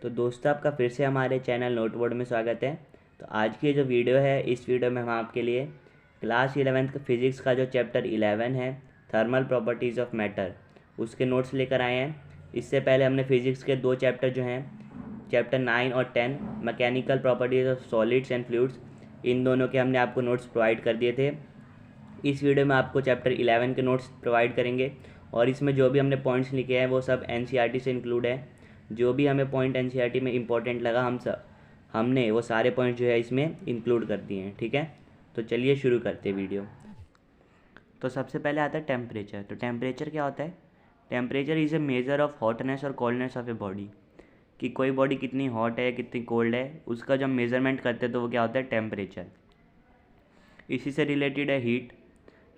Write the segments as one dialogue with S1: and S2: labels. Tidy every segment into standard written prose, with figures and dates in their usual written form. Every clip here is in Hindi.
S1: तो दोस्तों आपका फिर से हमारे चैनल नोटबोर्ड में स्वागत है। तो आज की जो वीडियो है, इस वीडियो में हम आपके लिए क्लास 11th का फिज़िक्स का जो चैप्टर 11 है, थर्मल प्रॉपर्टीज़ ऑफ मैटर, उसके नोट्स लेकर आए हैं। इससे पहले हमने फिज़िक्स के दो चैप्टर जो हैं, चैप्टर 9 और 10, mechanical properties of solids and fluids, इन दोनों के हमने आपको नोट्स प्रोवाइड कर दिए थे। इस वीडियो में आपको चैप्टर 11 के नोट्स प्रोवाइड करेंगे और इसमें जो भी हमने पॉइंट्स लिखे हैं वो सब एनसीईआरटी से इंक्लूड है। जो भी हमें पॉइंट एनसीईआरटी में इंपॉर्टेंट लगा हमने वो सारे पॉइंट जो है इसमें इंक्लूड कर दिए हैं। ठीक है, तो चलिए शुरू करते हैं वीडियो। तो सबसे पहले आता है टेम्परेचर। तो टेम्परेचर क्या होता है? Temperature is a measure of hotness और कोल्डनेस ऑफ ए बॉडी, कि कोई बॉडी कितनी हॉट है कितनी कोल्ड है, उसका जब मेज़रमेंट करते हैं तो वो क्या होता है? टेम्परेचर। इसी से रिलेटेड है heat.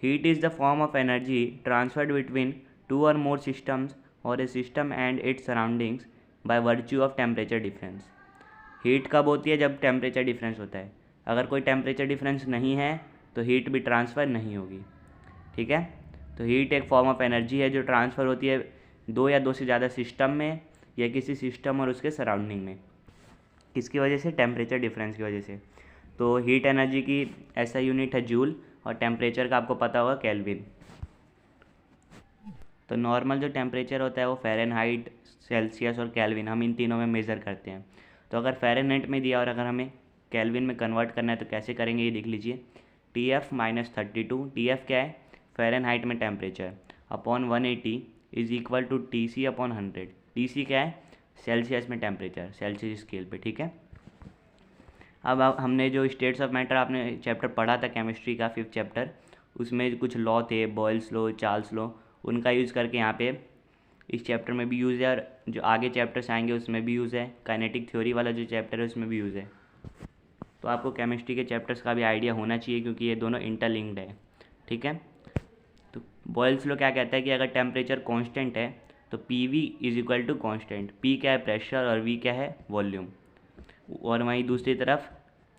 S1: Heat is the form of energy transferred between two or more systems or a system and its surroundings by virtue of temperature difference. Heat कब होती है? जब टेम्परेचर डिफरेंस होता है। अगर कोई टेम्परेचर डिफरेंस नहीं है तो हीट भी ट्रांसफ़र नहीं होगी। ठीक है, तो हीट एक फॉर्म ऑफ एनर्जी है जो ट्रांसफ़र होती है दो या दो से ज़्यादा सिस्टम में या किसी सिस्टम और उसके सराउंडिंग में। किसकी वजह से? टेम्परेचर डिफरेंस की वजह से। तो हीट एनर्जी की ऐसा यूनिट है जूल, और टेम्परेचर का आपको पता होगा केल्विन। तो नॉर्मल जो टेम्परेचर होता है वो फ़ारेनहाइट, सेल्सियस और केल्विन, हम इन तीनों में मेज़र करते हैं। तो अगर फ़ारेनहाइट में दिया और अगर हमें केल्विन में कन्वर्ट करना है तो कैसे करेंगे ये देख लीजिए। TF-32, TF क्या है? फ़ारेनहाइट में temperature, upon 180 is equal to TC upon 100। TC क्या है? सेल्सियस में टेम्परेचर, सेल्सियस स्केल पे। ठीक है, अब हमने जो स्टेट्स ऑफ मैटर आपने चैप्टर पढ़ा था केमिस्ट्री का 5th चैप्टर, उसमें कुछ लॉ थे, बॉयल्स लॉ, चार्ल्स लॉ, उनका यूज़ करके यहाँ पे इस चैप्टर में भी यूज़ है और जो आगे चैप्टर्स आएंगे उसमें भी यूज़ है। काइनेटिक थ्योरी वाला जो चैप्टर है उसमें भी यूज़ है। तो आपको केमिस्ट्री के चैप्टर्स का भी आइडिया होना चाहिए क्योंकि ये दोनों इंटरलिंक्ड है। ठीक है, तो बॉयल्स लॉ क्या कहता है कि अगर टेम्परेचर कॉन्स्टेंट है तो PV is equal to constant. P क्या है? प्रेशर, और V क्या है? वॉल्यूम। और वहीं दूसरी तरफ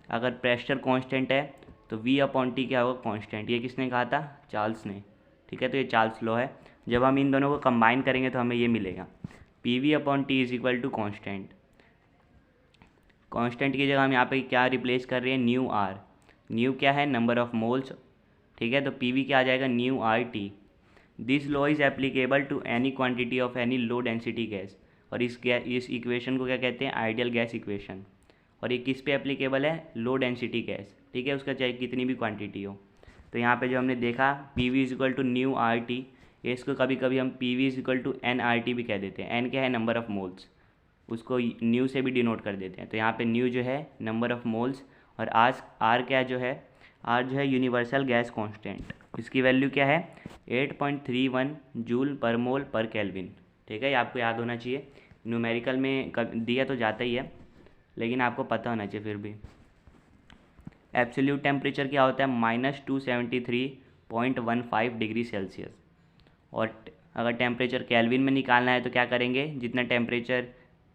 S1: अगर प्रेशर कांस्टेंट है तो V अपॉन टी क्या होगा? कांस्टेंट। ये किसने कहा था? चार्ल्स ने। ठीक है, तो ये चार्ल्स लॉ है। जब हम इन दोनों को कंबाइन करेंगे तो हमें ये मिलेगा, PV upon T is equal to constant. Constant की जगह हम यहाँ पे क्या रिप्लेस कर रहे हैं? New are. न्यू क्या है? Number of moles. ठीक है, तो PV क्या आ जाएगा? Nu R T. This law is applicable to any quantity of any low density gas. और इस इक्वेशन को क्या कहते हैं? Ideal gas equation. और ये किस पे एप्लीकेबल है? Low density gas. ठीक है, उसका चाहे कितनी भी क्वांटिटी हो। तो यहाँ पे जो हमने देखा PV is equal to nu R T, इसको कभी कभी हम PV is equal to NRT भी कह देते हैं। N क्या है? नंबर ऑफ मोल्स, उसको न्यू से भी डिनोट कर देते हैं। तो यहाँ पे न्यू जो है नंबर ऑफ मोल्स, और आर क्या जो है? आर जो है यूनिवर्सल गैस कांस्टेंट। इसकी वैल्यू क्या है? 8.31 जूल पर मोल पर केल्विन। ठीक है, ये आपको याद होना चाहिए। न्यूमेरिकल में दिया तो जाता ही है लेकिन आपको पता होना चाहिए फिर भी। एब्सोल्यूट टेम्परेचर क्या होता है? -273.15 डिग्री सेल्सियस। और अगर टेम्परेचर केल्विन में निकालना है तो क्या करेंगे? जितना टेम्परेचर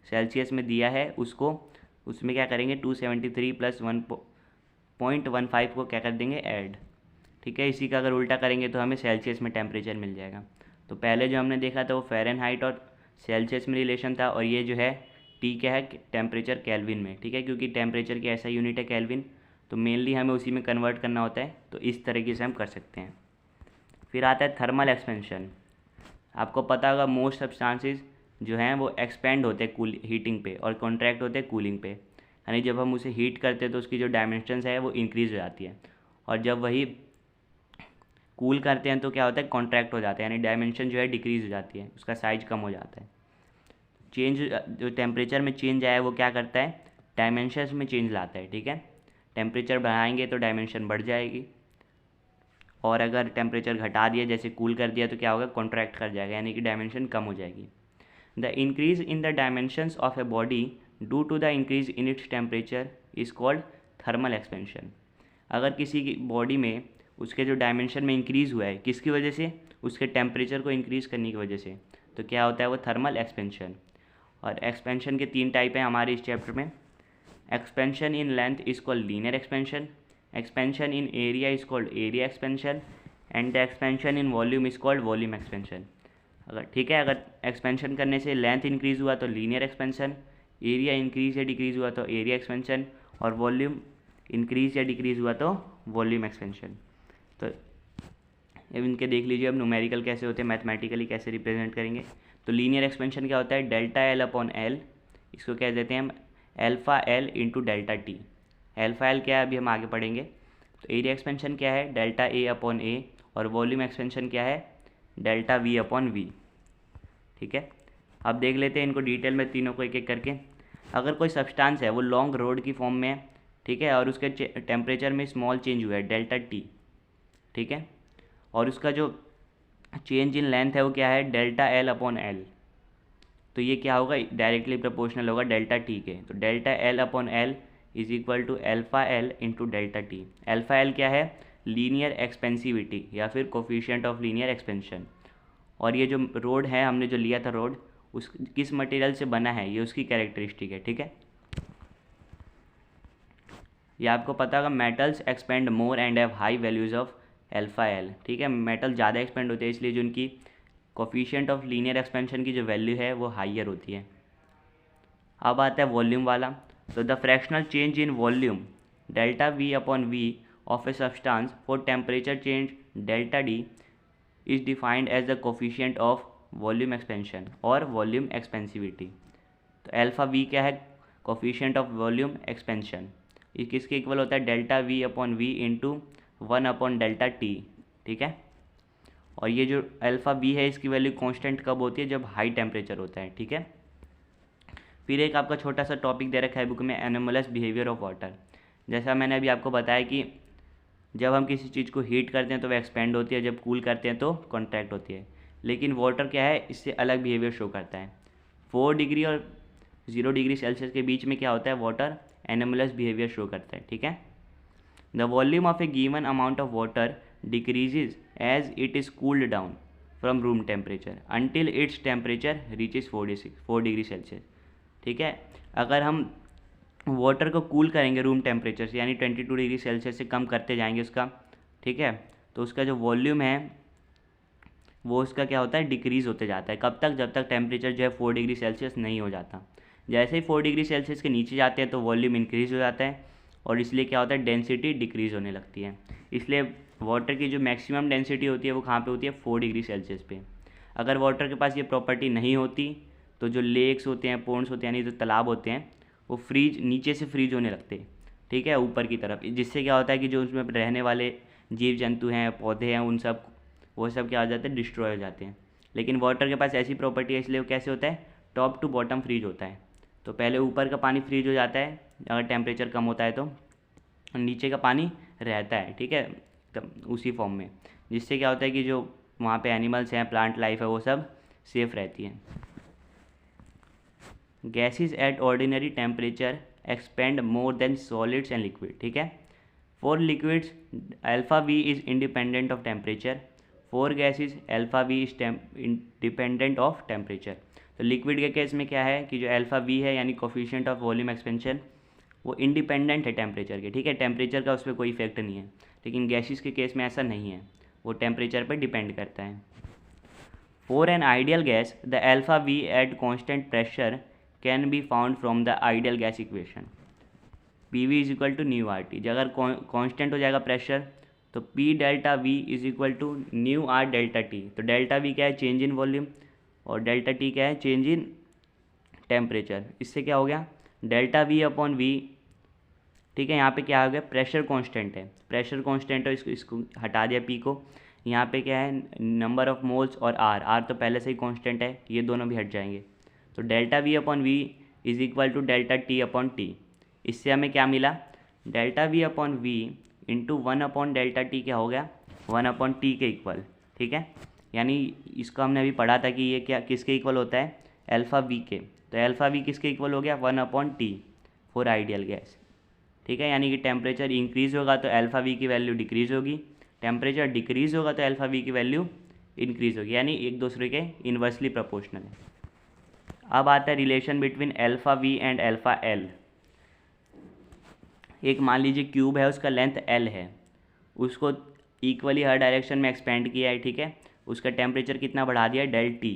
S1: सेल्सियस में दिया है उसमें क्या करेंगे? 273 प्लस 1.15 को क्या कर देंगे? ऐड। ठीक है, इसी का अगर उल्टा करेंगे तो हमें सेल्सियस में टेम्परेचर मिल जाएगा। तो पहले जो हमने देखा था वो फ़ारेनहाइट और सेल्सियस में रिलेशन था, और ये जो है टी क्या है? टेम्परेचर केल्विन में। ठीक है, क्योंकि टेम्परेचर की ऐसा यूनिट है केल्विन, तो मेनली हमें उसी में कन्वर्ट करना होता है। तो इस तरीके से हम कर सकते हैं। फिर आता है थर्मल एक्सपेंशन। आपको पता होगा मोस्ट सब्सटेंसेस जो हैं वो एक्सपेंड होते हैं हीटिंग पे और कॉन्ट्रैक्ट होते हैं कूलिंग पे। यानी जब हम उसे हीट करते हैं तो उसकी जो डायमेंशंस है वो इंक्रीज़ हो जाती है, और जब वही कूल करते हैं तो क्या होता है? कॉन्ट्रैक्ट हो जाता है, यानी डायमेंशन जो है डिक्रीज़ हो जाती है, उसका साइज कम हो जाता है। चेंज जो टेम्परेचर में चेंज आया है वो क्या करता है? डायमेंशंस में चेंज लाता है। ठीक है, टेम्परेचर बढ़ाएंगे तो डायमेंशन बढ़ जाएगी, और अगर टेम्परेचर घटा दिया जैसे कूल कर दिया तो क्या होगा? कॉन्ट्रैक्ट कर जाएगा, यानी कि डायमेंशन कम हो जाएगी। The increase in the dimensions of a body due to the increase in its temperature is called thermal expansion. अगर किसी की बॉडी में उसके जो डायमेंशन में इंक्रीज़ हुआ है किसकी वजह से? उसके टेम्परेचर को इंक्रीज़ करने की वजह से, तो क्या होता है? वो थर्मल एक्सपेंशन। और एक्सपेंशन के 3 टाइप हैं हमारे इस चैप्टर में। Expansion in length is called linear expansion, expansion in area is called area expansion, and the expansion in volume is called volume expansion. अगर ठीक है, अगर एक्सपेंशन करने से लेंथ इंक्रीज़ हुआ तो लीनियर एक्सपेंशन, एरिया इंक्रीज या डिक्रीज हुआ तो एरिया एक्सपेंशन, और वॉल्यूम इंक्रीज या डिक्रीज हुआ तो वॉल्यूम एक्सपेंशन। तो अब इनके देख लीजिए अब न्यूमेरिकल कैसे होते हैं, मैथमेटिकली कैसे रिप्रेजेंट करेंगे। तो लीनियर एक्सपेंशन क्या होता है, डेल्टा एल अपॉन एल, इसको कह देते हैं हम alpha L into delta T. Alpha L क्या है अभी हम आगे पढ़ेंगे। तो एरिया एक्सपेंशन क्या है, डेल्टा ए अपॉन ए, और वॉल्यूम एक्सपेंशन क्या है, डेल्टा वी अपॉन वी। ठीक है, अब देख लेते हैं इनको डिटेल में तीनों को एक एक करके। अगर कोई सब्सटेंस है वो लॉन्ग रोड की फॉर्म में है, ठीक है, और उसके टेम्परेचर में स्मॉल चेंज हुआ है डेल्टा टी, ठीक है, और उसका जो चेंज इन लेंथ है वो क्या है, डेल्टा एल अपॉन एल, तो ये क्या होगा, डायरेक्टली प्रोपोर्शनल होगा डेल्टा टी के। तो delta L upon L is equal to alpha L into delta T. Alpha L क्या है, लीनियर एक्सपेंसिविटी या फिर कोफिशिएंट ऑफ लीनियर एक्सपेंशन। और ये जो रोड है हमने जो लिया था रोड, उस किस मटेरियल से बना है ये उसकी कैरेक्टरिस्टिक है। ठीक है, ये आपको पता होगा metals expand more and have high values of alpha L. ठीक है, मेटल ज़्यादा एक्सपेंड होते हैं इसलिए जो उनकी कोफिशिएंट ऑफ लीनियर एक्सपेंशन की जो वैल्यू है वो हाइयर होती है। अब आता है वॉल्यूम वाला। तो the fractional change in volume delta V upon V of a substance for temperature change delta D is defined as the coefficient of volume expansion और वॉल्यूम एक्सपेंसिविटी। तो एल्फ़ा वी क्या है, कोफिशिएंट ऑफ वॉल्यूम एक्सपेंशन, ये किसके इक्वल होता है, delta V upon V into 1 upon delta T. ठीक है, और ये जो अल्फ़ा बी है इसकी वैल्यू कांस्टेंट कब होती है, जब हाई टेम्परेचर होता है। ठीक है, फिर एक आपका छोटा सा टॉपिक दे रखा है बुक में, एनोमलस बिहेवियर ऑफ वाटर। जैसा मैंने अभी आपको बताया कि जब हम किसी चीज़ को हीट करते हैं तो वह एक्सपेंड होती है, जब कूल करते हैं तो कॉन्ट्रैक्ट होती है। लेकिन वाटर क्या है, इससे अलग बिहेवियर शो करता है। 4 डिग्री और 0 डिग्री सेल्सियस के बीच में क्या होता है, वाटर एनोमलस बिहेवियर शो करता है। ठीक है, the volume of A given amount of water decreases as it is cooled down from room temperature until its temperature reaches 4 degree Celsius. ठीक है, अगर हम वाटर को कूल करेंगे रूम टेम्परेचर से यानी 22 डिग्री सेल्सियस से कम करते जाएंगे उसका, ठीक है, तो उसका जो वॉल्यूम है वो उसका क्या होता है, डिक्रीज़ होते जाता है। कब तक, जब तक टेम्परेचर जो है 4 डिग्री सेल्सियस नहीं हो जाता। जैसे ही 4 डिग्री सेल्सियस के नीचे जाते हैं तो वॉल्यूम इंक्रीज़ हो जाता है, और इसलिए क्या होता है, डेंसिटी डिक्रीज़ होने लगती है। इसलिए वाटर की जो मैक्सिमम डेंसिटी होती है वो कहाँ पे होती है, 4 डिग्री सेल्सियस पे। अगर वाटर के पास ये प्रॉपर्टी नहीं होती तो जो लेक्स होते हैं, पोन्ड्स होते हैं, यानी जो तालाब होते हैं, वो फ्रीज नीचे से फ्रीज होने लगते हैं, ठीक है, ऊपर की तरफ। जिससे क्या होता है कि जो उसमें रहने वाले जीव जंतु हैं, पौधे हैं, उन सब वो सब क्या हो जाते हैं, डिस्ट्रॉय हो जाते हैं। लेकिन वाटर के पास ऐसी प्रॉपर्टी है, इसलिए वो कैसे होता है, टॉप टू बॉटम फ्रीज होता है। तो पहले ऊपर का पानी फ्रीज हो जाता है अगर टेम्परेचर कम होता है, तो नीचे का पानी रहता है, ठीक है, उसी फॉर्म में। जिससे क्या होता है कि जो वहाँ पे एनिमल्स हैं, प्लांट लाइफ है, वो सब सेफ रहती है। Gases at ordinary temperature expand more than solids and liquid. ठीक है, for liquids alpha V is independent of temperature, for gases alpha V is independent of temperature. तो लिक्विड के केस में क्या है कि जो अल्फा वी है यानी कोफिशिएंट ऑफ वॉल्यूम एक्सपेंशन, वो इंडिपेंडेंट है टेम्परेचर के। ठीक है, टेम्परेचर का उस पर कोई इफेक्ट नहीं है। लेकिन गैसेस के केस में ऐसा नहीं है, वो टेम्परेचर पर डिपेंड करता है। For an ideal gas the alpha V at constant pressure can be found from the ideal gas equation, P V is equal to nu R T. अगर कॉन्स्टेंट हो जाएगा प्रेशर तो P delta V is equal to nu R delta T. तो डेल्टा वी क्या है, चेंज इन वॉल्यूम, और डेल्टा टी क्या है, चेंज इन टेम्परेचर। इससे क्या हो गया, डेल्टा वी अपॉन वी। ठीक है, यहाँ पे क्या हो गया, प्रेशर कांस्टेंट है, प्रेशर कांस्टेंट है, इसको हटा दिया पी को। यहाँ पे क्या है, नंबर ऑफ मोल्स और आर तो पहले से ही कांस्टेंट है, ये दोनों भी हट जाएंगे। तो delta V upon V is equal to delta T upon T. इससे हमें क्या मिला, delta V upon V into 1 upon delta T क्या हो गया, 1 अपॉन टी के इक्वल। ठीक है, यानी इसको हमने अभी पढ़ा था कि ये क्या किसके इक्वल होता है, अल्फा वी के। तो अल्फा वी किसके इक्वल हो गया, 1 upon T for ideal gas. ठीक है, यानी कि टेम्परेचर इंक्रीज़ होगा तो अल्फा वी की वैल्यू डिक्रीज़ होगी, टेम्परेचर डिक्रीज़ होगा तो अल्फा वी की वैल्यू इंक्रीज़ होगी, यानी एक दूसरे के इन्वर्सली प्रोपोर्शनल है। अब आता है relation between alpha V and alpha L. एक मान लीजिए क्यूब है, उसका लेंथ एल है, उसको इक्वली हर डायरेक्शन में एक्सपेंड किया है। ठीक है, उसका टेम्परेचर कितना बढ़ा दिया है, डेल टी।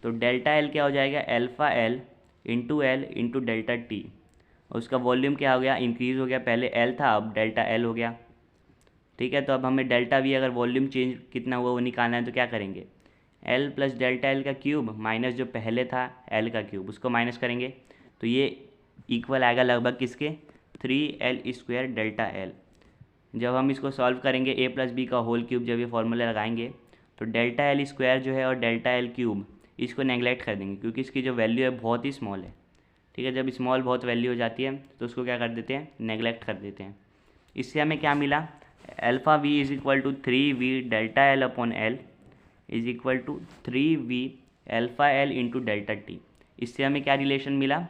S1: तो डेल्टा एल क्या हो जाएगा, alpha L into L into delta T, और उसका वॉल्यूम क्या हो गया, इंक्रीज़ हो गया, पहले एल था अब डेल्टा एल हो गया। ठीक है, तो अब हमें डेल्टा वी अगर वॉल्यूम चेंज कितना हुआ वो निकालना है तो क्या करेंगे, एल प्लस डेल्टा एल का क्यूब माइनस जो पहले था एल का क्यूब, उसको माइनस करेंगे तो ये इक्वल आएगा लगभग किसके, 3L² डेल्टा एल। जब हम इसको सॉल्व करेंगे ए प्लस बी का होल क्यूब जब ये फॉर्मूला लगाएंगे तो डेल्टा एल स्क्वायर जो है और डेल्टा एल क्यूब इसको नेगलेक्ट कर देंगे क्योंकि इसकी जो वैल्यू है बहुत ही स्मॉल है। ठीक है, जब स्मॉल बहुत वैल्यू हो जाती है तो उसको क्या कर देते हैं, नेगलेक्ट कर देते हैं। इससे हमें क्या मिला, alpha V is equal to 3V delta L upon L is equal to 3V alpha L into delta T. इससे हमें क्या रिलेशन मिला,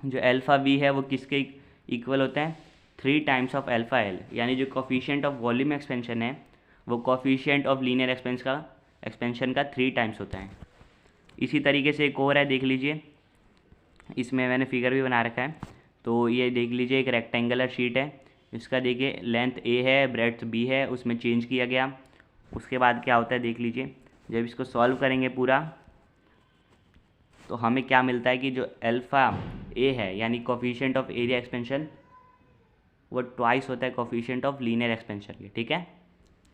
S1: जो अल्फ़ा वी है वो किसके इक्वल होता है, 3 टाइम्स ऑफ अल्फ़ा एल, यानी जो कोफिशिएंट ऑफ वॉल्यूम एक्सपेंशन है वो कोफिशिएंट ऑफ लीनियर एक्सपेंशन का 3 टाइम्स होता है। इसी तरीके से एक और है, देख लीजिए, इसमें मैंने फिगर भी बना रखा है। तो ये देख लीजिए, एक रेक्टेंगुलर शीट है, इसका देखिए लेंथ ए है, ब्रेड्थ बी है, उसमें चेंज किया गया। उसके बाद क्या होता है देख लीजिए, जब इसको सॉल्व करेंगे पूरा तो हमें क्या मिलता है कि जो अल्फ़ा ए है यानी कोफिशिएंट ऑफ एरिया एक्सपेंशन वो ट्वाइस होता है कोफिशिएंट ऑफ लीनियर एक्सपेंशन के। ठीक है,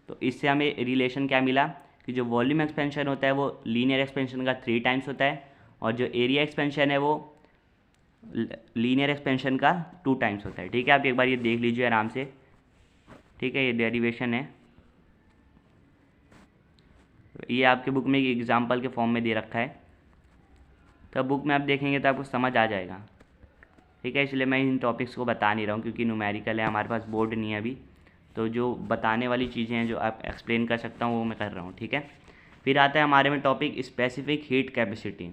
S1: तो इससे हमें रिलेशन क्या मिला कि जो वॉल्यूम एक्सपेंशन होता है वो लीनियर एक्सपेंशन का 3 टाइम्स होता है और जो एरिया एक्सपेंशन है वो लीनियर एक्सपेंशन का 2 टाइम्स होता है। ठीक है, आप एक बार ये देख लीजिए आराम से। ठीक है, ये डेरिवेशन है, ये आपके बुक में एक एग्जाम्पल के फॉर्म में दे रखा है, तो बुक में आप देखेंगे तो आपको समझ आ जाएगा। ठीक है, इसलिए मैं इन टॉपिक्स को बता नहीं रहा हूँ क्योंकि न्यूमेरिकल है, हमारे पास बोर्ड नहीं है अभी, तो जो बताने वाली चीज़ें हैं जो आप एक्सप्लेन कर सकता हूँ वो मैं कर रहा हूँ। ठीक है, फिर आता है हमारे में topic specific heat capacity.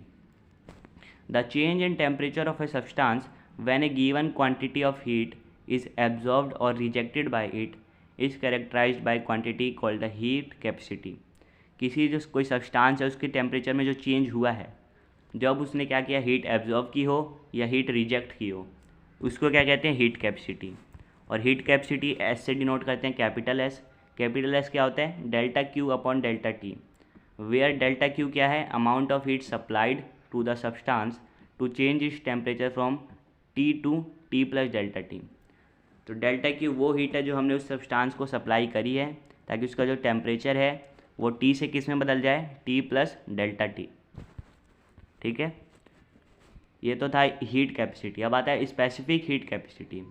S1: The change in temperature of a substance when a given quantity of heat is absorbed और rejected by it is characterised by quantity called the heat capacity. किसी जो कोई सब्सटेंस है उसके टेम्परेचर में जो चेंज हुआ है, जब उसने क्या किया, हीट एब्जॉर्ब की हो या हीट रिजेक्ट की हो, उसको क्या कहते हैं, हीट कैपेसिटी। और हीट कैपेसिटी एस से डिनोट करते हैं, कैपिटल एस। कैपिटल एस क्या होता है, delta Q upon delta T, where delta Q क्या है, amount of heat supplied to the substance to change its temperature from T to T plus delta T. तो डेल्टा क्यू वो हीट है जो हमने उस सब्सटेंस को सप्लाई करी है ताकि उसका जो टेम्परेचर है वो टी से किस में बदल जाए, टी प्लस डेल्टा टी। ठीक है, ये तो था हीट कैपेसिटी। अब आता है specific heat capacity.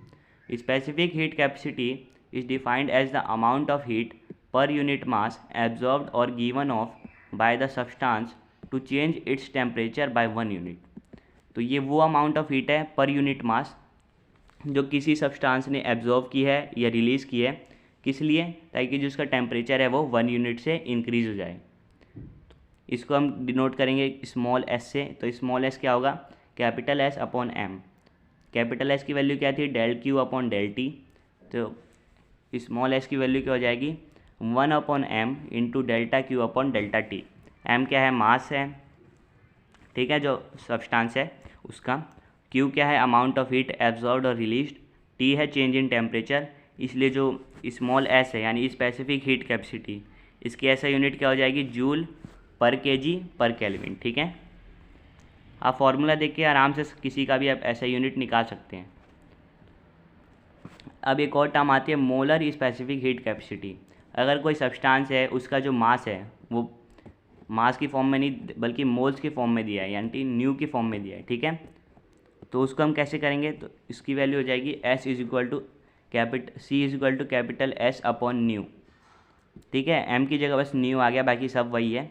S1: Specific heat capacity is defined as the amount of heat per unit mass absorbed और given off by the substance to change its temperature by 1 unit. तो ये वो अमाउंट ऑफ हीट है पर यूनिट मास जो किसी सब्सटेंस ने एब्जॉर्ब की है या रिलीज़ की है, किस लिए, ताकि जो उसका टेम्परेचर है वो 1 यूनिट से इंक्रीज़ हो जाए। इसको हम डिनोट करेंगे स्मॉल एस से। तो स्मॉल एस क्या होगा, capital S upon M. Capital S की वैल्यू क्या थी, del Q upon del T, तो स्मॉल एस की वैल्यू क्या हो जाएगी, 1 upon M into delta Q upon delta T. M क्या है, मास है, ठीक है, जो सब्सटेंस है उसका। क्यू क्या है, अमाउंट ऑफ हीट एब्जॉर्ब्ड और रिलीज्ड। टी है चेंज इन टेम्परेचर, इसलिए जो स्मॉल एस है यानी स्पेसिफिक हीट कैपेसिटी, इसकी ऐसा यूनिट क्या हो जाएगी, जूल पर केजी पर केल्विन। ठीक है, आप फॉर्मूला देख के आराम से किसी का भी आप ऐसा यूनिट निकाल सकते हैं। अब एक और टर्म आती है मोलर स्पेसिफिक हीट कैपेसिटी। अगर कोई सब्सटेंस है उसका जो मास है वो मास की फॉर्म में नहीं बल्कि मोल्स की फॉर्म में दिया है, यानी न्यू की फॉर्म में दिया है। ठीक है, तो उसको हम कैसे करेंगे, तो इसकी वैल्यू हो जाएगी S is equal to C is equal to capital S upon nu. ठीक है, एम की जगह बस न्यू आ गया, बाकी सब वही है,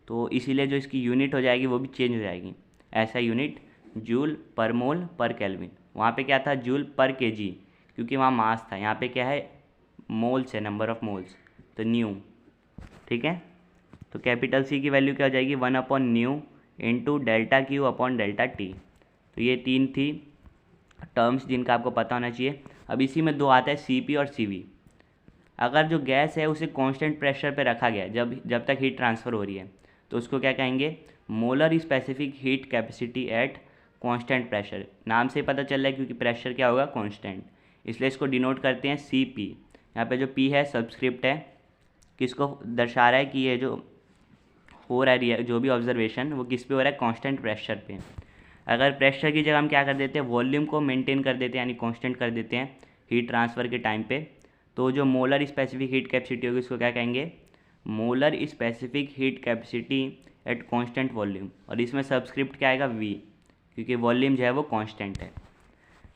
S1: तो इसीलिए जो इसकी यूनिट हो जाएगी वो भी चेंज हो जाएगी। ऐसा यूनिट जूल पर मोल पर केल्विन, वहाँ पे क्या था, जूल पर केजी, क्योंकि वहाँ मास था, यहाँ पे क्या है, मोल्स है, नंबर ऑफ मोल्स, तो न्यू। ठीक है, तो कैपिटल सी की वैल्यू क्या हो जाएगी, 1 upon new into delta Q upon delta T. तो ये 3 थी टर्म्स जिनका आपको पता होना चाहिए। अब इसी में 2 आता है CP और CV। अगर जो गैस है उसे कांस्टेंट प्रेशर पे रखा गया जब तक हीट ट्रांसफ़र हो रही है तो उसको क्या कहेंगे, molar specific heat capacity at constant pressure. नाम से ही पता चल रहा है क्योंकि प्रेशर क्या होगा, कांस्टेंट, इसलिए इसको डिनोट करते हैं CP। यहाँ पे जो P है सबस्क्रिप्ट है, किसको दर्शा रहा है कि ये जो हो रहा है जो भी ऑब्जर्वेशन वो किस पे हो रहा है, कांस्टेंट प्रेशर पे। अगर प्रेशर की जगह हम क्या कर देते हैं, वॉल्यूम को मेंटेन कर देते हैं यानी कांस्टेंट कर देते हैं हीट ट्रांसफ़र के टाइम पे, तो जो मोलर स्पेसिफिक हीट कैपेसिटी होगी उसको क्या कहेंगे, molar specific heat capacity at constant volume. और इसमें सबस्क्रिप्ट क्या आएगा, वी, क्योंकि वॉल्यूम जो है वो कांस्टेंट है।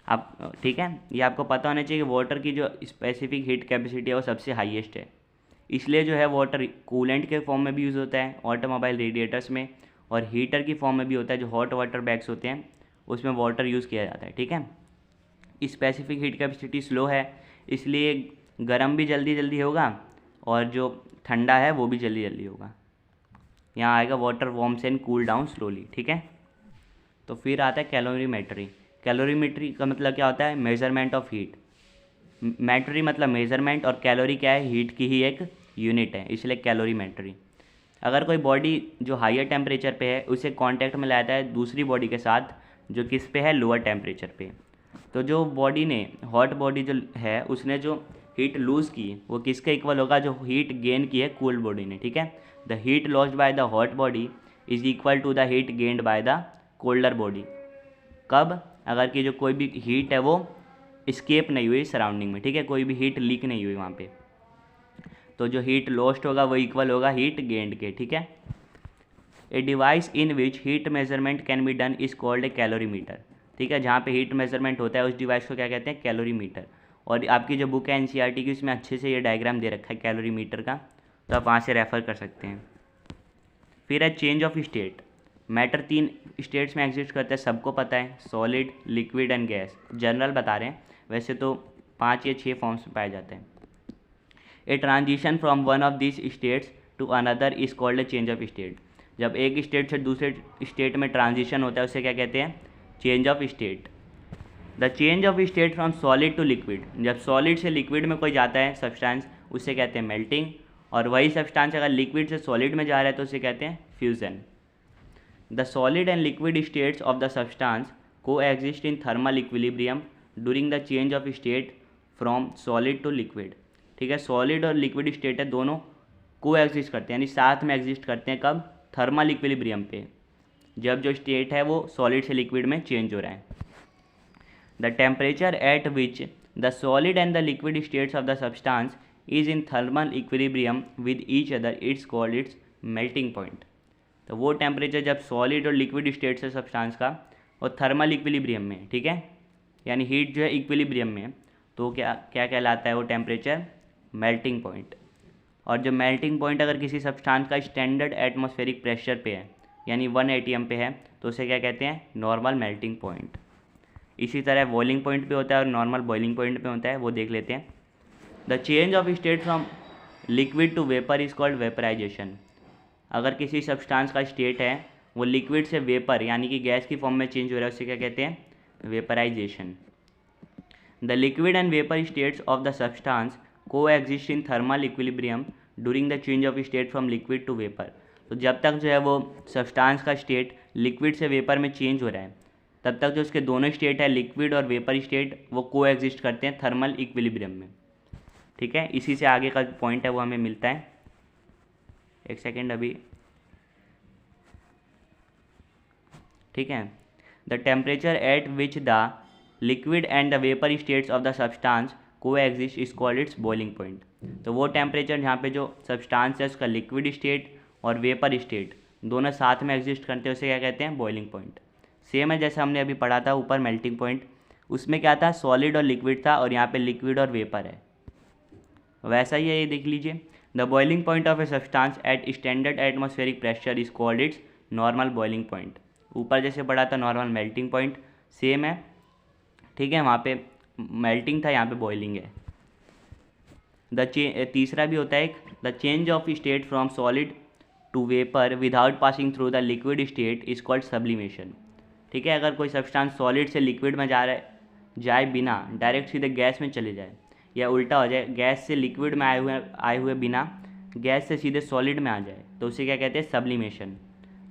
S1: आप ठीक है, ये आपको पता होना चाहिए कि वाटर की जो स्पेसिफिक हीट कैपेसिटी है वो सबसे हाईएस्ट है, इसलिए जो है वाटर कूलेंट के फॉर्म में भी यूज़ होता है ऑटोमोबाइल रेडिएटर्स में, और हीटर की फॉर्म में भी होता है, जो हॉट वाटर बैग्स होते हैं उसमें वाटर यूज़ किया जाता है। ठीक है, स्पेसिफिक हीट कैपेसिटी स्लो है, इसलिए गर्म भी जल्दी जल्दी होगा और जो ठंडा है वो भी जल्दी जल्दी होगा। यहाँ आएगा water warms and cool down slowly. ठीक है, तो फिर आता है कैलोरीमेट्री। कैलोरीमेट्री का मतलब क्या होता है, मेजरमेंट ऑफ हीट। मेट्री मतलब मेजरमेंट, और कैलोरी क्या है, हीट की ही एक यूनिट है, इसलिए कैलोरीमेट्री। अगर कोई बॉडी जो हायर टेम्परेचर पे है उसे कांटेक्ट में लाता है दूसरी बॉडी के साथ जो किस पे है, लोअर टेम्परेचर पे, तो जो बॉडी ने, हॉट बॉडी जो है उसने जो हीट लूज़ की वो किसके इक्वल होगा, जो हीट गेन की है कूल्ड बॉडी ने। ठीक है, the heat lost by the hot body is equal to the heat gained by the colder body. कब, अगर कि जो कोई भी हीट है वो स्केप नहीं हुई सराउंडिंग में, ठीक है, कोई भी हीट लीक नहीं हुई वहाँ पे, तो जो हीट लॉस्ट होगा वो इक्वल होगा हीट गेंड के। ठीक है, a device in which heat measurement can be done is called A calorimeter. ठीक है, जहाँ पे हीट मेजरमेंट होता है उस डिवाइस को क्या कहते हैं, कैलोरीमीटर। और आपकी जो बुक है एनसीईआरटी की उसमें अच्छे से ये डायग्राम दे रखा है कैलोरीमीटर का, तो आप वहाँ से रेफर कर सकते हैं। फिर है change of state. Matter 3 states में एग्जिस्ट करता है, सबको पता है, solid, liquid and gas. General बता रहे हैं, वैसे तो 5 या 6 फॉर्म्स में पाए जाते हैं। A transition from one of this states to another is called a change of state. जब एक स्टेट से दूसरे स्टेट में ट्रांजिशन होता है उसे क्या कहते हैं, change of state. The change of state from solid to liquid, जब सॉलिड से लिक्विड में कोई जाता है सब्सटेंस उसे कहते हैं मेल्टिंग, और वही सब्सटेंस अगर लिक्विड से सॉलिड में जा रहा है तो उसे कहते हैं fusion. The solid and liquid states of the substance coexist in thermal equilibrium during the change of state from solid to liquid. ठीक है, सॉलिड और लिक्विड स्टेट है दोनों को एग्जिस्ट करते हैं, यानी साथ में एग्जिस्ट करते हैं, कब, थर्मल इक्विलिब्रियम पे, जब जो स्टेट है वो सॉलिड से लिक्विड में चेंज हो रहा है। The temperature at which the solid and the liquid states of the substance is in thermal equilibrium with each other it's called its melting point. तो वो टेम्परेचर जब सॉलिड और लिक्विड स्टेट्स है सब्सटेंस का और थर्मल इक्विलिब्रियम में, ठीक है, यानी हीट जो है इक्विलिब्रियम में, तो क्या क्या कहलाता है वो टेम्परेचर, मेल्टिंग पॉइंट। और जो मेल्टिंग पॉइंट अगर किसी सब्सटेंस का स्टैंडर्ड एटमॉस्फेरिक प्रेशर पे है यानी 1 atm पे है तो उसे क्या कहते हैं, नॉर्मल मेल्टिंग पॉइंट। इसी तरह बॉइलिंग पॉइंट पे होता है और नॉर्मल बॉइलिंग पॉइंट पे होता है, वो देख लेते हैं। The change of state from liquid to vapour is called vaporisation. अगर किसी सब्सटेंस का स्टेट है वो लिक्विड से वेपर यानी कि गैस की फॉर्म में चेंज हो रहा है उसे क्या कहते हैं, vaporisation. The liquid and vapour states of the substance coexist in thermal equilibrium during the change of state from liquid to vapour. तो जब तक जो है वो सब्सटेंस का स्टेट लिक्विड से वेपर में चेंज हो रहा है तब तक जो उसके दोनों स्टेट है, लिक्विड और वेपर स्टेट, वो को एग्जिस्ट करते हैं थर्मल इक्विलिब्रियम में। ठीक है, इसी से आगे का पॉइंट है वो हमें मिलता है, एक सेकेंड अभी। ठीक है, the temperature at which the liquid and the vapour states of the substance coexist is called its boiling point. तो वो टेम्परेचर जहाँ पे जो सब्सटेंस है उसका लिक्विड स्टेट और वेपर स्टेट दोनों साथ में एग्जिस्ट करते हैं उसे क्या कहते हैं, बॉइलिंग पॉइंट। सेम है जैसे हमने अभी पढ़ा था ऊपर मेल्टिंग पॉइंट, उसमें क्या था, सॉलिड और लिक्विड था और यहाँ पे लिक्विड और वेपर है, वैसा ही है ये देख लीजिए। The boiling point of a substance eight standard atmospheric pressure is called it's normal boiling point. ऊपर जैसे पढ़ा था नॉर्मल मेल्टिंग पॉइंट, सेम है। ठीक है, वहाँ पे मेल्टिंग था, यहाँ पे बॉइलिंग है। तीसरा भी होता है एक, the change of state from solid to vapour without passing through the liquid state is called sublimation. ठीक है, अगर कोई सब्सटेंस सॉलिड से लिक्विड में जा रहा है, जाए बिना डायरेक्ट सीधे गैस में चले जाए, या उल्टा हो जाए, गैस से लिक्विड में आए हुए बिना गैस से सीधे सॉलिड में आ जाए, तो उसे क्या कहते हैं, सब्लिमेशन।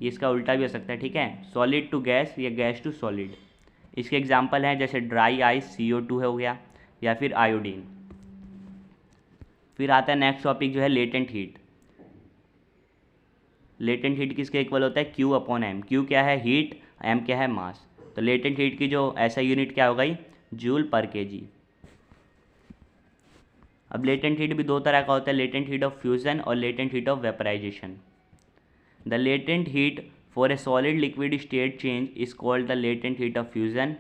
S1: ये इसका उल्टा भी हो सकता है। ठीक है, सॉलिड टू गैस या गैस टू सॉलिड। इसके एग्जांपल हैं जैसे ड्राई आइस CO2 हो गया, या फिर आयोडीन। फिर आता है नेक्स्ट टॉपिक जो है लेटेंट हीट। लेटेंट हीट किसके इक्वल होता है, Q/M। Q क्या है, हीट, M क्या है, मास। तो लेटेंट हीट की जो ऐसा यूनिट क्या हो गई, जूल पर केजी। अब लेटेंट हीट भी दो तरह का होता है, लेटेंट हीट ऑफ फ्यूजन और latent heat of vaporisation. The latent heat for a solid liquid state change is called the latent heat of fusion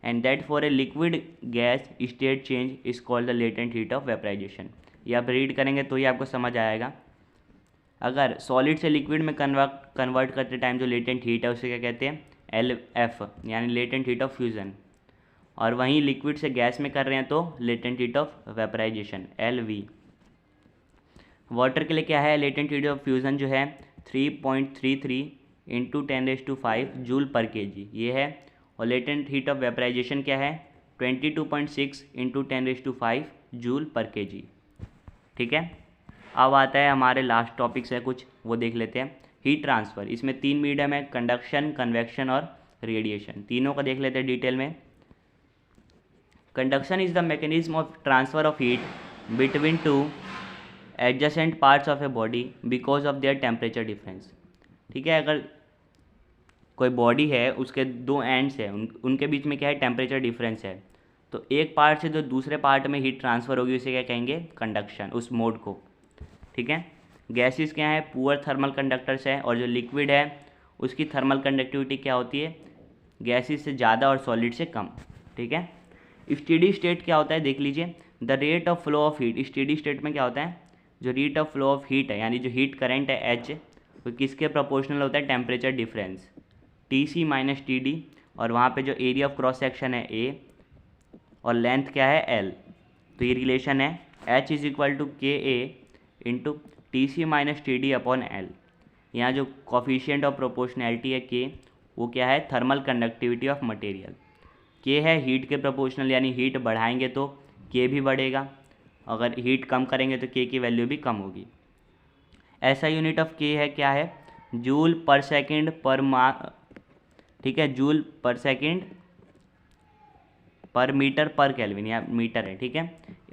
S1: and that for a liquid gas state change is called the latent heat of vaporisation. ये आप रीड करेंगे तो ये आपको समझ आएगा। अगर सॉलिड से लिक्विड में कन्वर्ट करते टाइम जो लेटेंट हीट है उसे क्या कहते हैं, LF, यानी लेटेंट हीट ऑफ फ्यूजन। और वहीं लिक्विड से गैस में कर रहे हैं तो latent heat of vaporisation, LV। Water के लिए क्या है, लेटेंट हीट ऑफ फ्यूजन जो है 3.33 × 10⁵ जूल पर केजी ये है। और लेटेंट हीट ऑफ वेपराइजेशन क्या है, 22.6 × 10⁵ जूल पर केजी। ठीक है, अब आता है हमारे लास्ट टॉपिक्स है कुछ, वो देख लेते हैं। हीट ट्रांसफ़र, इसमें 3 मीडियम है, कंडक्शन, कन्वेक्शन और रेडिएशन। तीनों को देख लेते हैं डिटेल में। Conduction is the mechanism of transfer of heat between two adjacent parts of a body because of their temperature difference. ठीक है, अगर कोई बॉडी है उसके दो एंड्स हैं, उनके बीच में क्या है, टेम्परेचर डिफरेंस है, तो एक पार्ट से जो दूसरे पार्ट में हीट ट्रांसफ़र होगी उसे क्या कहेंगे, कंडक्शन, उस मोड को। ठीक है, गैसेस क्या है, पुअर थर्मल कंडक्टर्स है, और जो लिक्विड है उसकी थर्मल कंडक्टिविटी क्या होती है, गैसेस से ज़्यादा और सॉलिड से कम। ठीक है, स्टेडी स्टेट क्या होता है देख लीजिए, the rate of flow of heat. Steady state में क्या होता है, जो rate of flow of heat है यानी जो हीट करंट है H, वो किसके प्रोपोर्शनल होता है, टेम्परेचर डिफरेंस TC - TD, और वहाँ पे जो एरिया ऑफ क्रॉस सेक्शन है A और लेंथ क्या है L। तो ये रिलेशन है H = KA × TC - TD / L। यहाँ जो कॉफिशिएंट ऑफ प्रोपोर्शनैलिटी है K, वो क्या है, thermal conductivity of material. K है हीट के प्रोपोर्शनल, यानी हीट बढ़ाएंगे तो K भी बढ़ेगा, अगर हीट कम करेंगे तो K की वैल्यू भी कम होगी। ऐसा यूनिट ऑफ K है क्या है, जूल पर सेकेंड पर ठीक है, जूल पर सेकेंड पर मीटर पर केल्विन, या मीटर है। ठीक है,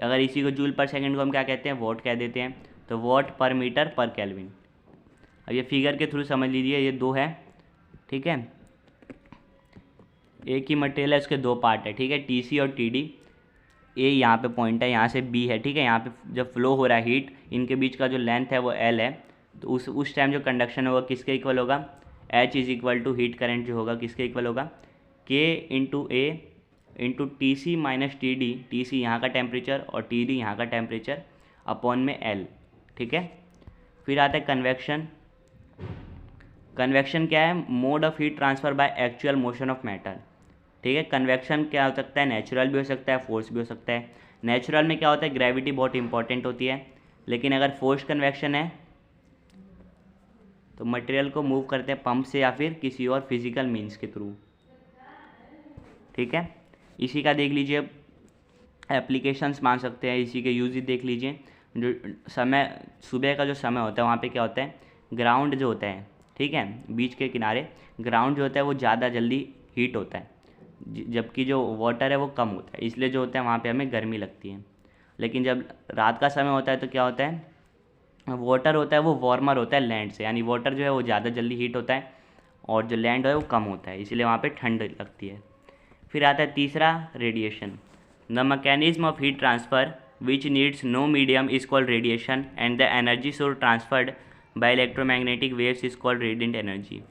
S1: अगर इसी को जूल पर सेकेंड को हम क्या कहते हैं, वॉट कह देते हैं, तो वॉट पर मीटर पर केल्विन। अब ये फिगर के थ्रू समझ लीजिए, ये दो है। ठीक है, एक ही मटेरियल है, उसके दो पार्ट है। ठीक है, TC और TD। ए यहाँ पे पॉइंट है, यहाँ से B है। ठीक है, यहाँ पे जब फ्लो हो रहा है हीट, इनके बीच का जो लेंथ है वो L है, तो उस टाइम जो कंडक्शन होगा किसके इक्वल होगा, H = हीट करंट जो होगा किसके इक्वल होगा, K × A × TC - TD। TC यहाँ का टेम्परेचर और TD यहाँ का टेम्परेचर अपॉन में L। ठीक है, फिर आता है कन्वेक्शन। कन्वेक्शन क्या है, mode of heat transfer by actual motion of matter. ठीक है, कन्वेक्शन क्या हो सकता है, नेचुरल भी हो सकता है, फोर्स भी हो सकता है। नेचुरल में क्या होता है, ग्रेविटी बहुत इंपॉर्टेंट होती है, लेकिन अगर फोर्स्ड कन्वेक्शन है तो मटेरियल को मूव करते हैं पंप से या फिर किसी और फिजिकल मीन्स के थ्रू। ठीक है, इसी का देख लीजिए एप्लीकेशंस मान सकते हैं, इसी के यूज देख लीजिए। जो समय, सुबह का जो समय होता है वहाँ पे क्या होता है, ग्राउंड जो होता है, ठीक है, बीच के किनारे ग्राउंड जो होता है वो ज़्यादा जल्दी हीट होता है, जबकि जो वाटर है वो कम होता है, इसलिए जो होता है वहाँ पे हमें गर्मी लगती है। लेकिन जब रात का समय होता है तो क्या होता है, वाटर होता है वो वार्मर होता है लैंड से, यानी वाटर जो है वो ज़्यादा जल्दी हीट होता है और जो लैंड है वो कम होता है, इसलिए वहाँ पे ठंड लगती है। फिर आता है तीसरा, radiation. The mechanism of heat transfer which needs no medium is called radiation and the energy so transferred by electromagnetic waves is called radiant energy.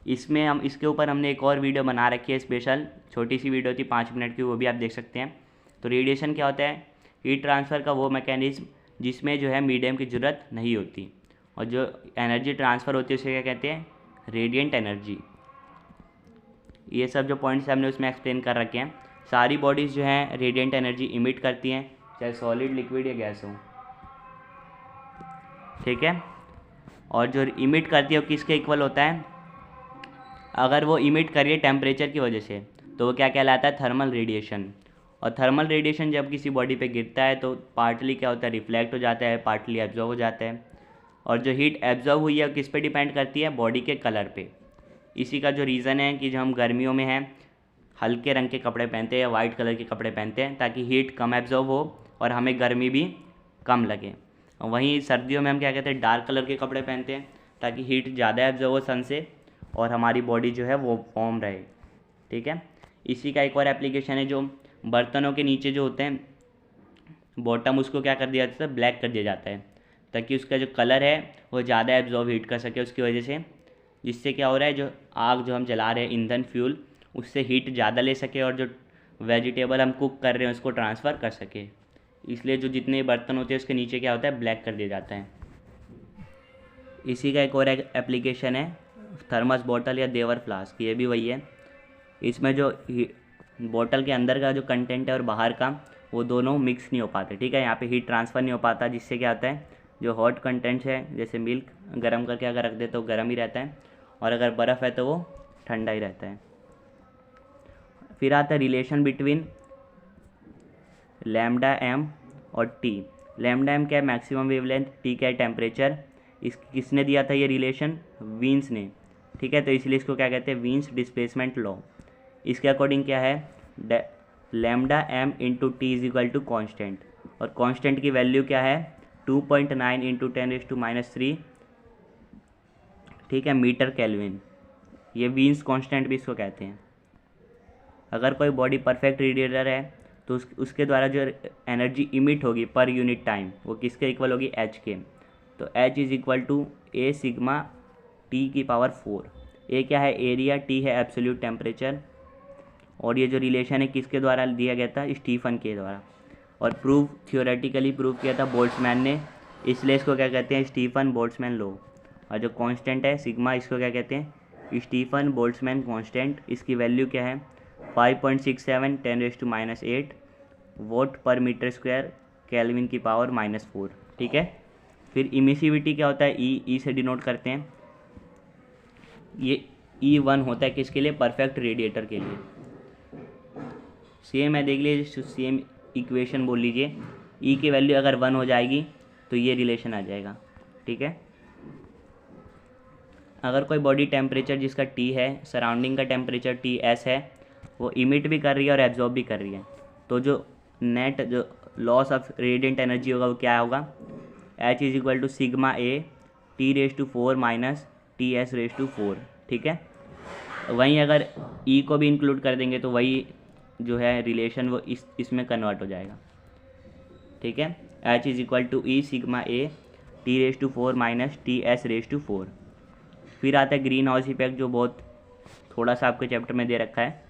S1: इसमें हम इसके ऊपर हमने एक और वीडियो बना रखी है स्पेशल, छोटी सी वीडियो थी 5 मिनट की, वो भी आप देख सकते हैं। तो रेडिएशन क्या होता है, हीट ट्रांसफ़र का वो मैकेनिज्म जिसमें जो है मीडियम की ज़रूरत नहीं होती, और जो एनर्जी ट्रांसफ़र होती है उसे क्या कहते हैं, रेडिएंट एनर्जी। ये सब जो पॉइंट्स हमने उसमें एक्सप्लेन कर रखे हैं। सारी बॉडीज़ जो हैं रेडिएंट एनर्जी इमिट करती हैं, चाहे सॉलिड, लिक्विड या गैस हो। ठीक है, और जो इमिट करती है वो किसके इक्वल होता है, अगर वो इमिट करिए टेम्परेचर की वजह से तो वो क्या कहलाता है, थर्मल रेडिएशन। और थर्मल रेडिएशन जब किसी बॉडी पे गिरता है तो पार्टली क्या होता है, रिफ्लेक्ट हो जाता है, पार्टली एब्जॉर्व हो जाता है। और जो हीट एब्जॉर्व हुई है किस पे डिपेंड करती है, बॉडी के कलर पे। इसी का जो रीज़न है कि जो हम गर्मियों में हैं हल्के रंग के कपड़े पहनते हैं या वाइट कलर के कपड़े पहनते हैं ताकि हीट कम एब्जॉर्व हो और हमें गर्मी भी कम लगे। और वहीं सर्दियों में हम क्या कहते हैं, डार्क कलर के कपड़े पहनते हैं ताकि हीट ज़्यादा एब्जॉर्व हो सन से और हमारी बॉडी जो है वो वार्म रहे। ठीक है। इसी का एक और एप्लीकेशन है, जो बर्तनों के नीचे जो होते हैं बॉटम, उसको क्या कर दिया जाता है, ब्लैक कर दिया जाता है, ताकि उसका जो कलर है वो ज़्यादा एब्जॉर्ब हीट कर सके उसकी वजह से, जिससे क्या हो रहा है, जो आग जो हम जला रहे हैं ईंधन फ्यूल, उससे हीट ज़्यादा ले सके और जो वेजिटेबल हम कुक कर रहे हैं उसको ट्रांसफ़र कर सके। इसलिए जो जितने बर्तन होते हैं उसके नीचे क्या होता है, ब्लैक कर दिया जाता है। इसी का एक और एप्लीकेशन है थर्मस बॉटल या देवर फ्लास्क, ये भी वही है। इसमें जो बॉटल के अंदर का जो कंटेंट है और बाहर का, वो दोनों मिक्स नहीं हो पाते, ठीक है। यहाँ पे हीट ट्रांसफ़र नहीं हो पाता, जिससे क्या होता है, जो हॉट कंटेंट्स है जैसे मिल्क गर्म करके अगर रख दे तो गर्म ही रहता है, और अगर बर्फ़ है तो वो ठंडा ही रहता है। फिर आता है रिलेशन बिटवीन लैम्डा एम और टी। लैम्डा एम क्या है, मैक्सिमम वेवलेंथ, टी क्या है, टेम्परेचर। किसने दिया था ये रिलेशन, वीन्स ने, ठीक है। तो इसलिए इसको क्या कहते हैं, वीन्स डिस्प्लेसमेंट लॉ। इसके अकॉर्डिंग क्या है, lambda M into T is equal to constant, और कॉन्स्टेंट की वैल्यू क्या है, 2.9 इंटू 10⁻⁻3, ठीक है, मीटर केल्विन। ये वीन्स कॉन्स्टेंट भी इसको कहते हैं। अगर कोई बॉडी परफेक्ट रेडिएटर है तो उसके द्वारा जो एनर्जी इमिट होगी पर यूनिट टाइम, वो किसके इक्वल होगी, एच के। तो H is equal to A sigma T की पावर 4। ए क्या है, एरिया, टी है एब्सोल्यूट टेम्परेचर, और ये जो रिलेशन है किसके द्वारा दिया गया था, स्टीफन के द्वारा, और प्रूव थियोरेटिकली प्रूव किया था बोल्ट्जमैन ने, इसलिए इसको क्या कहते हैं, स्टीफन बोल्ट्जमैन लॉ। और जो कांस्टेंट है सिग्मा, इसको क्या कहते हैं, स्टीफन बोल्ट्जमैन कांस्टेंट। इसकी वैल्यू क्या है, 5.67 10⁻⁸ वोट पर मीटर स्क्वायर केल्विन की पावर -4, ठीक है। फिर इमिसिविटी क्या होता है, ई से डिनोट करते हैं। ये E1 होता है किसके लिए, परफेक्ट रेडिएटर के लिए। सेम है, देख लीजिए, सेम इक्वेशन बोल लीजिए। ई की वैल्यू अगर 1 हो जाएगी तो ये रिलेशन आ जाएगा, ठीक है। अगर कोई बॉडी टेम्परेचर जिसका T है, सराउंडिंग का टेम्परेचर TS है, वो इमिट भी कर रही है और एब्जॉर्ब भी कर रही है, तो जो नेट जो लॉस ऑफ रेडिएंट एनर्जी होगा वो क्या होगा, H is equal to sigma A T⁻4 minus TS⁻4, ठीक है। वहीं अगर E को भी इंक्लूड कर देंगे तो वही जो है रिलेशन वो इसमें कन्वर्ट हो जाएगा, ठीक है। H is equal to E sigma A T⁻4 minus TS⁻4। फिर आता है ग्रीन हाउस इफेक्ट, जो बहुत थोड़ा सा आपके चैप्टर में दे रखा है।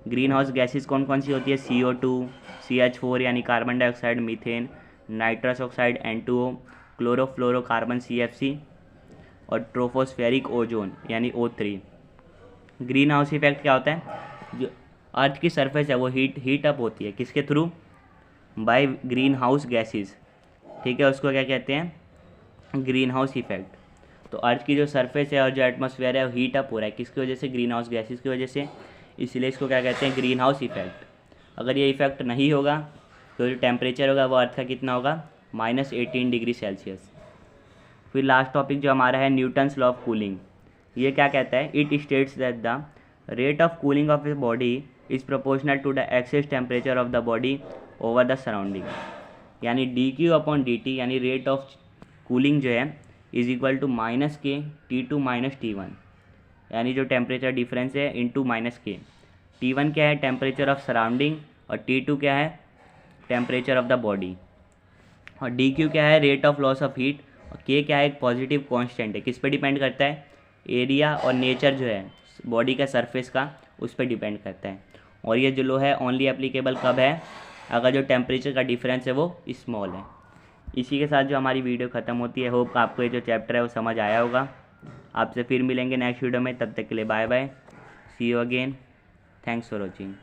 S1: ग्रीन हाउस गैसेस कौन कौन सी होती है, CO2, CH4 यानी carbon dioxide, methane, nitrous oxide N2O, chlorofluorocarbon CFC, और ट्रोपोस्फेरिक ओजोन यानी O3। ग्रीन हाउस इफेक्ट क्या होता है, जो अर्थ की सरफेस है वो हीट अप होती है, किसके through, by green house gases, ठीक है। उसको क्या कहते हैं, ग्रीन हाउस इफेक्ट। तो अर्थ की जो सरफेस है और जो एटमॉस्फेयर है वो हीट अप हो रहा है, किसकी वजह से, ग्रीन हाउस गैसेस की वजह से, इसलिए इसको क्या कहते हैं, ग्रीन हाउस इफेक्ट। अगर ये इफेक्ट नहीं होगा तो जो टेम्परेचर होगा वो अर्थ का कितना होगा, -18 डिग्री सेल्सियस। फिर लास्ट टॉपिक जो हमारा है, न्यूटन्स लॉ ऑफ कूलिंग। ये क्या कहता है, it states that the rate of cooling of a body is proportional to the excess temperature of the body over the surrounding, यानी dQ/dt, यानी रेट ऑफ कूलिंग जो है is equal to -K T2 - T1, यानी जो टेम्परेचर डिफरेंस है इंटू -K। T1 क्या है, टेम्परेचर ऑफ सराउंडिंग, और T2 क्या है, टेम्परेचर ऑफ द बॉडी, और dQ क्या है, rate of loss of heat, और K क्या है, एक पॉजिटिव कांस्टेंट है, किस पे डिपेंड करता है, एरिया और नेचर जो है बॉडी का सरफेस का, उस पर डिपेंड करता है। और ये जो लॉ है ओनली एप्लीकेबल कब है, अगर जो टेम्परेचर का डिफरेंस है वो स्मॉल है। इसी के साथ जो हमारी वीडियो ख़त्म होती है। होप आपको ये जो चैप्टर है वो समझ आया होगा। आपसे फिर मिलेंगे नेक्स्ट वीडियो में, तब तक के लिए bye bye, see you again, thanks for watching.